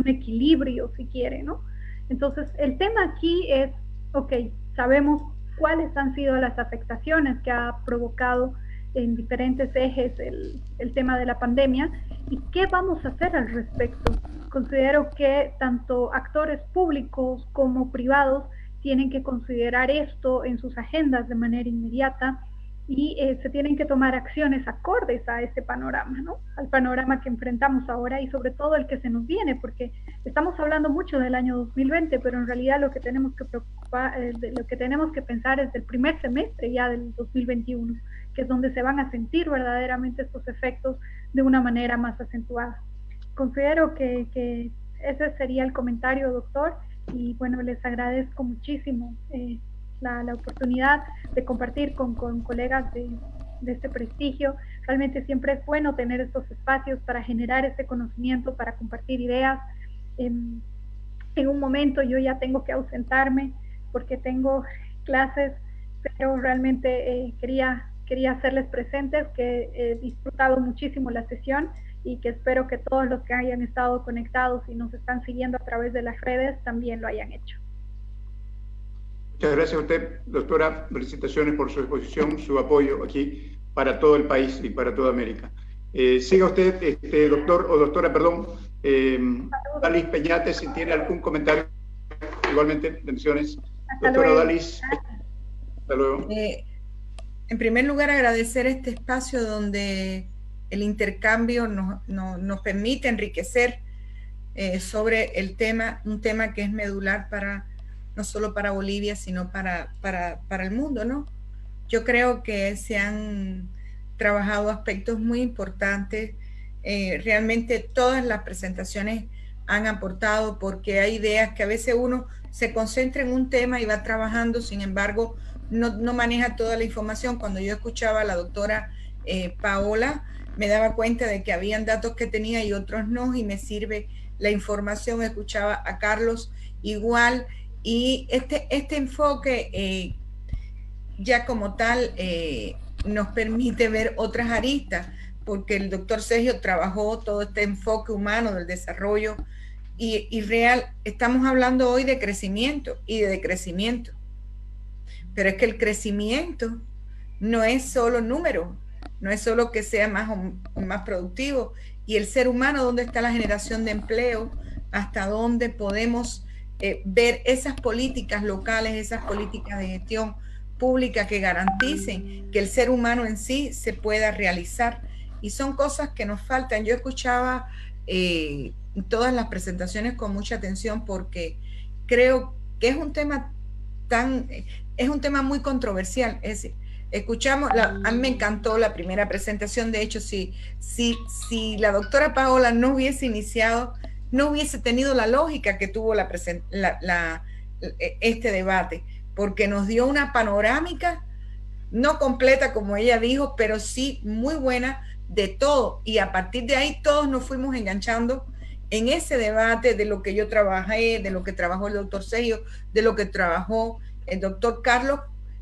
equilibrio, si quiere, ¿no? Entonces, el tema aquí es, ok, sabemos cuáles han sido las afectaciones que ha provocado en diferentes ejes el tema de la pandemia y qué vamos a hacer al respecto. Considero que tanto actores públicos como privados tienen que considerar esto en sus agendas de manera inmediata y se tienen que tomar acciones acordes a ese panorama, ¿no? Al panorama que enfrentamos ahora y sobre todo el que se nos viene, porque estamos hablando mucho del año 2020, pero en realidad lo que tenemos que pensar es del primer semestre ya del 2021, que es donde se van a sentir verdaderamente estos efectos de una manera más acentuada. Considero que ese sería el comentario, doctor, y bueno, les agradezco muchísimo la oportunidad de compartir con colegas de este prestigio. Realmente siempre es bueno tener estos espacios para generar este conocimiento, para compartir ideas. En un momento yo ya tengo que ausentarme porque tengo clases, pero realmente quería hacerles presentes que he disfrutado muchísimo la sesión y que espero que todos los que hayan estado conectados y nos están siguiendo a través de las redes también lo hayan hecho. Muchas gracias a usted, doctora. Felicitaciones por su exposición, su apoyo aquí para todo el país y para toda América. Siga usted, doctor o doctora, perdón, Odalis Peñate, si tiene algún comentario. Igualmente, bendiciones. Doctora Odalis, hasta luego. En primer lugar, agradecer este espacio donde el intercambio nos permite enriquecer sobre el tema, un tema que es medular para no solo para Bolivia, sino para el mundo, ¿no? Yo creo que se han trabajado aspectos muy importantes. Realmente todas las presentaciones han aportado, porque hay ideas que a veces uno se concentra en un tema y va trabajando, sin embargo, no maneja toda la información. Cuando yo escuchaba a la doctora Paola, me daba cuenta de que habían datos que tenía y otros no, y me sirve la información. Escuchaba a Carlos igual, y este enfoque ya como tal nos permite ver otras aristas, porque el doctor Sergio trabajó todo este enfoque humano del desarrollo y real. Estamos hablando hoy de crecimiento y de decrecimiento, pero es que el crecimiento no es solo número, no es solo que sea más o más productivo, y el ser humano, ¿dónde está la generación de empleo? ¿Hasta dónde podemos ver esas políticas locales, esas políticas de gestión pública que garanticen que el ser humano en sí se pueda realizar? Y son cosas que nos faltan. Yo escuchaba todas las presentaciones con mucha atención, porque creo que es un tema muy controversial. Es decir, escuchamos, a mí me encantó la primera presentación. De hecho, si la doctora Paola no hubiese iniciado, no hubiese tenido la lógica que tuvo este debate, porque nos dio una panorámica, no completa como ella dijo, pero sí muy buena de todo, y a partir de ahí todos nos fuimos enganchando en ese debate de lo que yo trabajé, de lo que trabajó el doctor Sergio, de lo que trabajó el doctor Carlos,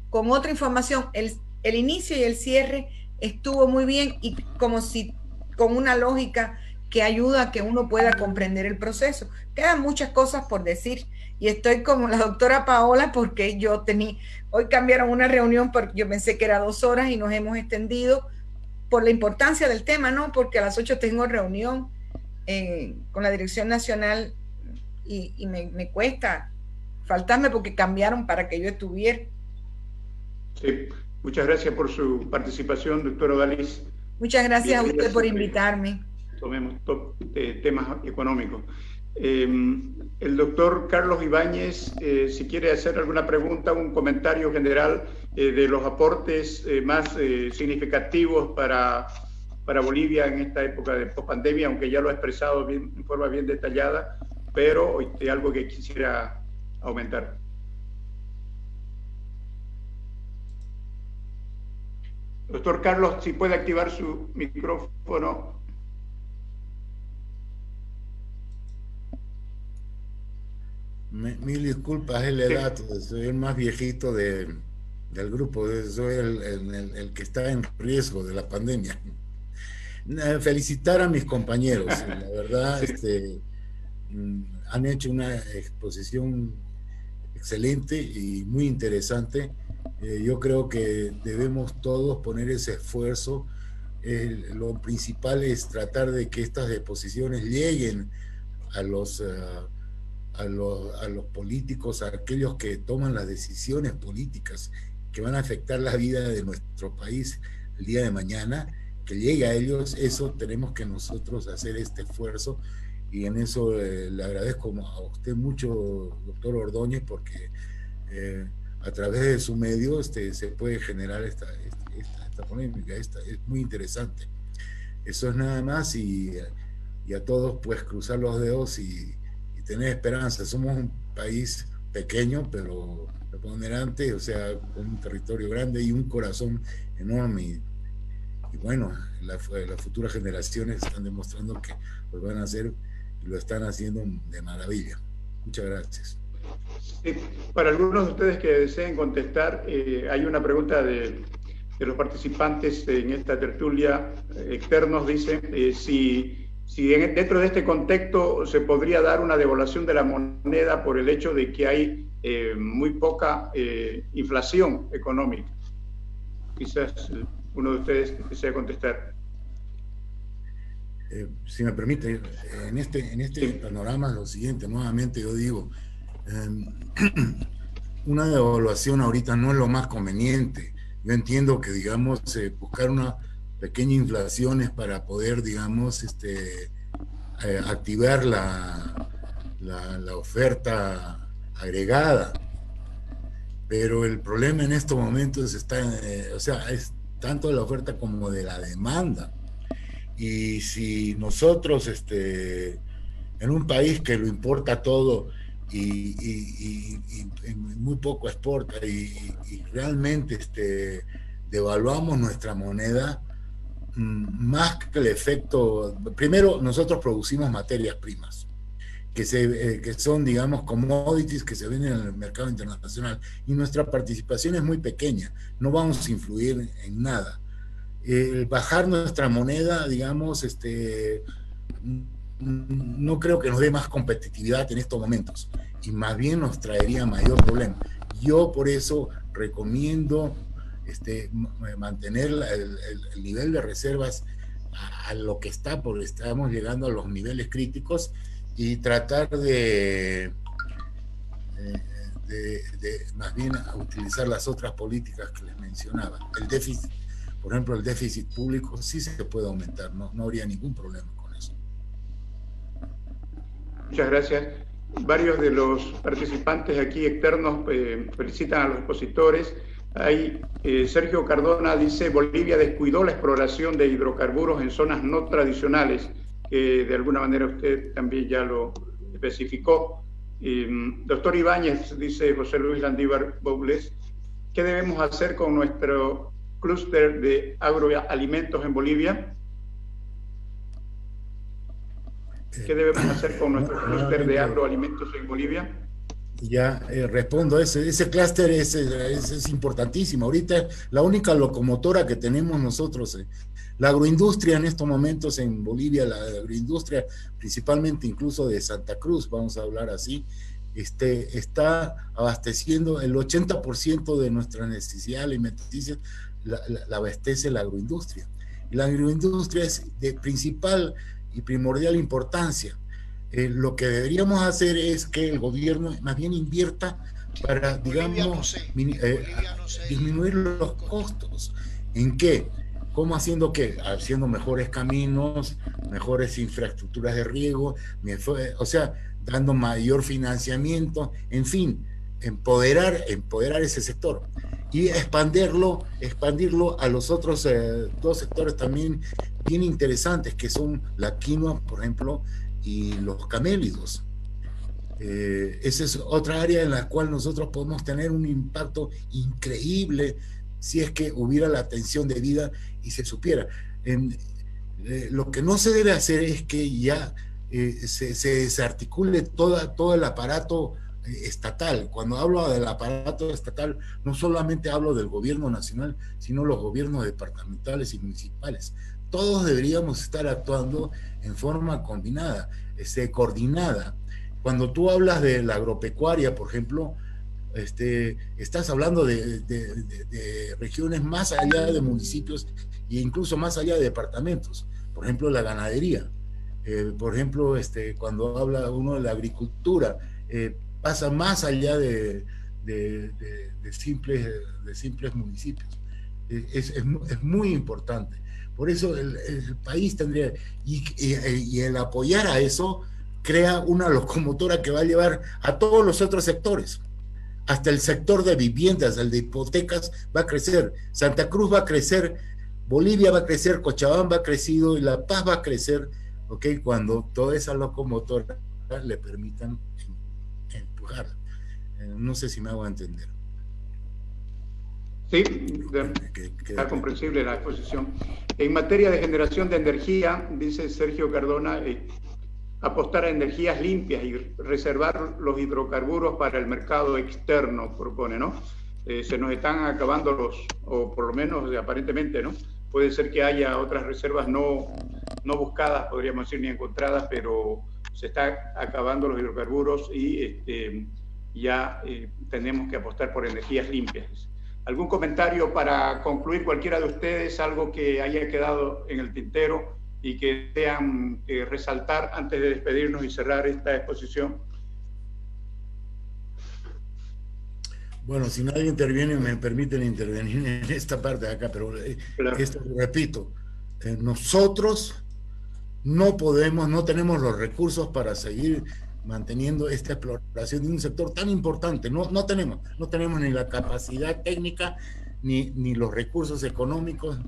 con otra información. El inicio y el cierre estuvo muy bien, y con una lógica que ayuda a que uno pueda comprender el proceso. Quedan muchas cosas por decir, y estoy como la doctora Paola, porque hoy cambiaron una reunión, porque yo pensé que era 2 horas y nos hemos extendido por la importancia del tema, ¿no? Porque a las 8 tengo reunión con la Dirección Nacional y me cuesta faltarme porque cambiaron para que yo estuviera. Sí, muchas gracias por su participación, doctora Odalis. Muchas gracias a usted por invitarme. Tomemos temas económicos. El doctor Carlos Ibáñez, si quiere hacer alguna pregunta, un comentario general de los aportes más significativos para Bolivia en esta época de pospandemia, aunque ya lo ha expresado en forma bien detallada, pero algo que quisiera aumentar. Doctor Carlos, si puede activar su micrófono. Mil disculpas, es la edad, soy el más viejito del grupo, soy el que está en riesgo de la pandemia. Felicitar a mis compañeros, la verdad, han hecho una exposición excelente y muy interesante. Yo creo que debemos todos poner ese esfuerzo. Lo principal es tratar de que estas exposiciones lleguen a los políticos, a aquellos que toman las decisiones políticas que van a afectar la vida de nuestro país el día de mañana, que llegue a ellos. Eso tenemos que nosotros hacer este esfuerzo, y en eso le agradezco a usted mucho, doctor Ordóñez, porque a través de su medio se puede generar esta polémica. Es muy interesante. Eso es nada más, y a todos pues cruzar los dedos y tener esperanza. Somos un país pequeño pero preponderante, o sea, con un territorio grande y un corazón enorme, y bueno, las futuras generaciones están demostrando que lo van a hacer y lo están haciendo de maravilla. Muchas gracias. Para algunos de ustedes que deseen contestar, hay una pregunta de los participantes en esta tertulia externos. Dice si dentro de este contexto se podría dar una devaluación de la moneda por el hecho de que hay muy poca inflación económica. Quizás uno de ustedes desea contestar. Si me permite, en este panorama lo siguiente, nuevamente yo digo, una devaluación ahorita no es lo más conveniente. Yo entiendo que, digamos, buscar una pequeña inflación es para poder, digamos, activar la oferta agregada. Pero el problema en estos momentos está, o sea, es tanto de la oferta como de la demanda. Y si nosotros, en un país que lo importa todo y muy poco exporta y realmente devaluamos nuestra moneda, más que el efecto, primero nosotros producimos materias primas que son, digamos, commodities que se venden en el mercado internacional, y nuestra participación es muy pequeña, no vamos a influir en nada. Bajar nuestra moneda, digamos, no creo que nos dé más competitividad en estos momentos, y más bien nos traería mayor problema. Yo por eso recomiendo mantener el nivel de reservas a lo que está, porque estamos llegando a los niveles críticos, y tratar de más bien utilizar las otras políticas que les mencionaba. El déficit, por ejemplo, el déficit público sí se puede aumentar, no habría ningún problema con eso. Muchas gracias. Varios de los participantes aquí externos felicitan a los expositores. Sergio Cardona dice: Bolivia descuidó la exploración de hidrocarburos en zonas no tradicionales, que de alguna manera usted también ya lo especificó. Doctor Ibáñez, dice José Luis Landívar Bobles, ¿qué debemos hacer con nuestro clúster de agroalimentos en Bolivia? ¿Qué debemos hacer con nuestro clúster de agroalimentos en Bolivia? Ya respondo, ese clúster es importantísimo. Ahorita la única locomotora que tenemos nosotros, la agroindustria en estos momentos en Bolivia, la agroindustria principalmente incluso de Santa Cruz, vamos a hablar así, está abasteciendo el 80% de nuestra necesidad alimenticia, la abastece la agroindustria. Y la agroindustria es de principal y primordial importancia. Lo que deberíamos hacer es que el gobierno más bien invierta para, digamos, disminuir los costos. ¿En qué? ¿Cómo haciendo qué? Haciendo mejores caminos, mejores infraestructuras de riego, o sea, dando mayor financiamiento, en fin, empoderar ese sector y expandirlo a los otros dos sectores también bien interesantes, que son la quinoa, por ejemplo, y los camélidos. Esa es otra área en la cual nosotros podemos tener un impacto increíble si es que hubiera la atención debida y se supiera. Lo que no se debe hacer es que ya se desarticule todo el aparato estatal. Cuando hablo del aparato estatal, no solamente hablo del gobierno nacional, sino los gobiernos departamentales y municipales. Todos deberíamos estar actuando en forma combinada, coordinada. Cuando tú hablas de la agropecuaria, por ejemplo, estás hablando de regiones más allá de municipios e incluso más allá de departamentos. Por ejemplo, la ganadería. Por ejemplo, cuando habla uno de la agricultura, pasa más allá de simples municipios. Es muy importante. Por eso el país tendría, y el apoyar a eso, crea una locomotora que va a llevar a todos los otros sectores. Hasta el sector de viviendas, el de hipotecas, va a crecer. Santa Cruz va a crecer, Bolivia va a crecer, Cochabamba ha crecido y La Paz va a crecer, ¿ok? Cuando toda esa locomotora le permitan empujar. No sé si me hago entender. Sí, está comprensible la exposición. En materia de generación de energía, dice Sergio Cardona, apostar a energías limpias y reservar los hidrocarburos para el mercado externo, propone, ¿no? Se nos están acabando o por lo menos aparentemente, ¿no? Puede ser que haya otras reservas no buscadas, podríamos decir, ni encontradas, pero se está acabando los hidrocarburos y ya tenemos que apostar por energías limpias. ¿Algún comentario para concluir cualquiera de ustedes, algo que haya quedado en el tintero y que desean resaltar antes de despedirnos y cerrar esta exposición? Bueno, si nadie interviene, me permiten intervenir en esta parte de acá, pero claro. Esto lo repito, nosotros no podemos, no tenemos los recursos para seguir manteniendo esta exploración de un sector tan importante. No tenemos ni la capacidad técnica ni los recursos económicos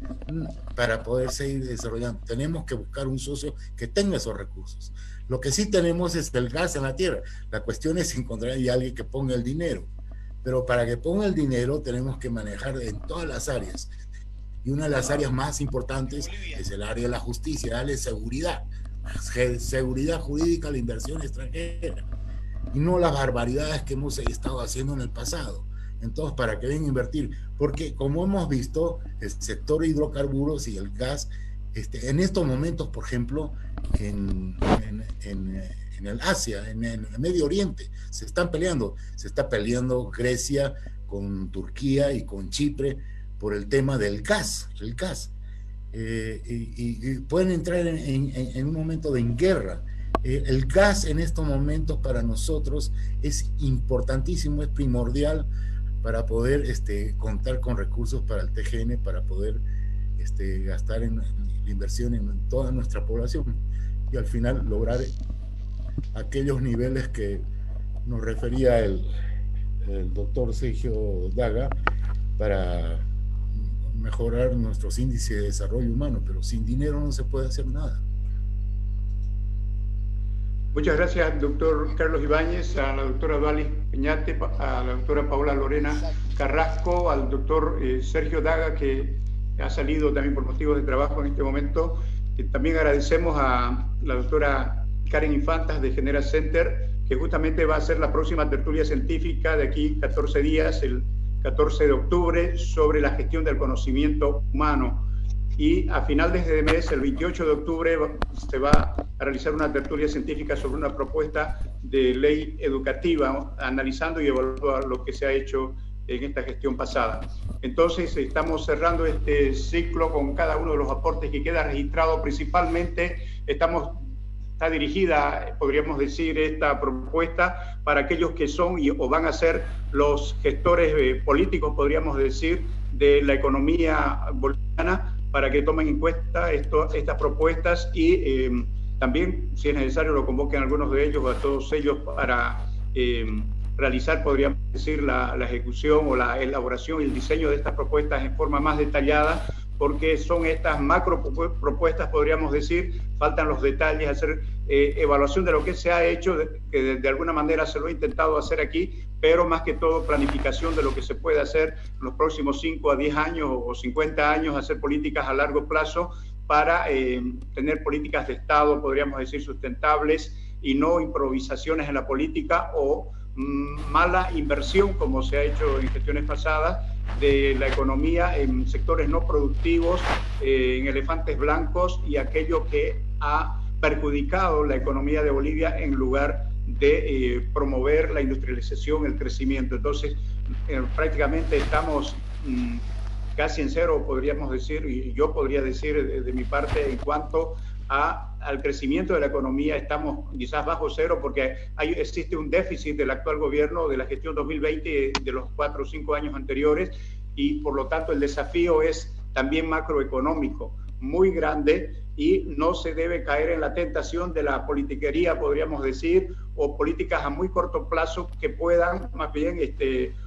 para poder seguir desarrollando. Tenemos que buscar un socio que tenga esos recursos. Lo que sí tenemos es el gas en la tierra. La cuestión es encontrar a alguien que ponga el dinero. Pero para que ponga el dinero tenemos que manejar en todas las áreas. Y una de las áreas más importantes es el área de la justicia, darle seguridad jurídica a la inversión extranjera. Y no las barbaridades que hemos estado haciendo en el pasado. Entonces, para que vengan a invertir, porque como hemos visto, el sector de hidrocarburos y el gas, en estos momentos, por ejemplo, en el Asia, en el Medio Oriente, se está peleando Grecia con Turquía y con Chipre por el tema del gas, y pueden entrar en un momento de guerra. El gas en estos momentos para nosotros es importantísimo, es primordial para poder contar con recursos para el TGN, para poder gastar en la inversión en toda nuestra población y al final lograr aquellos niveles que nos refería el doctor Sergio Daga para mejorar nuestros índices de desarrollo humano, pero sin dinero no se puede hacer nada. Muchas gracias, doctor Carlos Ibáñez, a la doctora Dualis Peñate, a la doctora Paola Lorena Carrasco, al doctor Sergio Daga, que ha salido también por motivos de trabajo en este momento. También agradecemos a la doctora Karen Infantas de Genera Center, que justamente va a ser la próxima tertulia científica de aquí 14 días, el 14 de octubre, sobre la gestión del conocimiento humano. Y a final de este mes, el 28 de octubre, se va a realizar una tertulia científica sobre una propuesta de ley educativa, analizando y evaluando lo que se ha hecho en esta gestión pasada. Entonces, estamos cerrando este ciclo con cada uno de los aportes que queda registrado. Principalmente, está dirigida, podríamos decir, esta propuesta para aquellos que son o van a ser los gestores políticos, podríamos decir, de la economía boliviana, para que tomen en cuenta estas propuestas y también, si es necesario, lo convoquen a algunos de ellos o a todos ellos para realizar, podríamos decir, la ejecución o la elaboración y el diseño de estas propuestas en forma más detallada, porque son estas macro propuestas, podríamos decir, faltan los detalles, hacer evaluación de lo que se ha hecho, que de alguna manera se lo he intentado hacer aquí, pero más que todo planificación de lo que se puede hacer en los próximos 5 a 10 años o 50 años, hacer políticas a largo plazo para tener políticas de Estado, podríamos decir, sustentables y no improvisaciones en la política o mala inversión, como se ha hecho en gestiones pasadas, de la economía en sectores no productivos, en elefantes blancos y aquello que ha perjudicado la economía de Bolivia en lugar de promover la industrialización, el crecimiento. Entonces, prácticamente estamos casi en cero, podríamos decir, y yo podría decir de mi parte, en cuanto al crecimiento de la economía. Estamos quizás bajo cero porque existe un déficit del actual gobierno de la gestión 2020 de los 4 o 5 años anteriores, y por lo tanto el desafío es también macroeconómico muy grande, y no se debe caer en la tentación de la politiquería, podríamos decir, o políticas a muy corto plazo que puedan más bien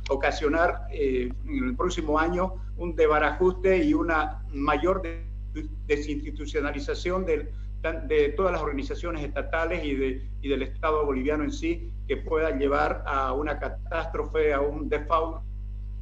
ocasionar en el próximo año un desbarajuste y una mayor desinstitucionalización de todas las organizaciones estatales y del Estado boliviano en sí, que pueda llevar a una catástrofe, a un default,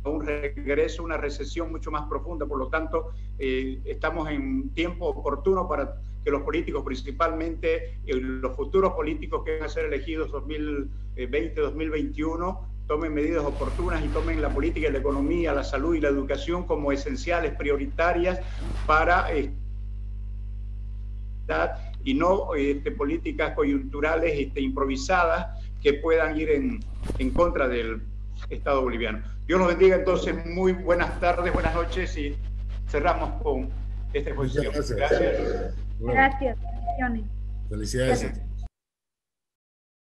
a un regreso, una recesión mucho más profunda. Por lo tanto, estamos en tiempo oportuno para que los políticos, principalmente los futuros políticos que van a ser elegidos 2020-2021, tomen medidas oportunas y tomen la política y la economía, la salud y la educación como esenciales, prioritarias para y no políticas coyunturales improvisadas que puedan ir en contra del Estado boliviano. Dios los bendiga entonces, muy buenas tardes, buenas noches y cerramos con esta exposición. Gracias. Gracias. Gracias. Bendiciones. Felicidades. Gracias.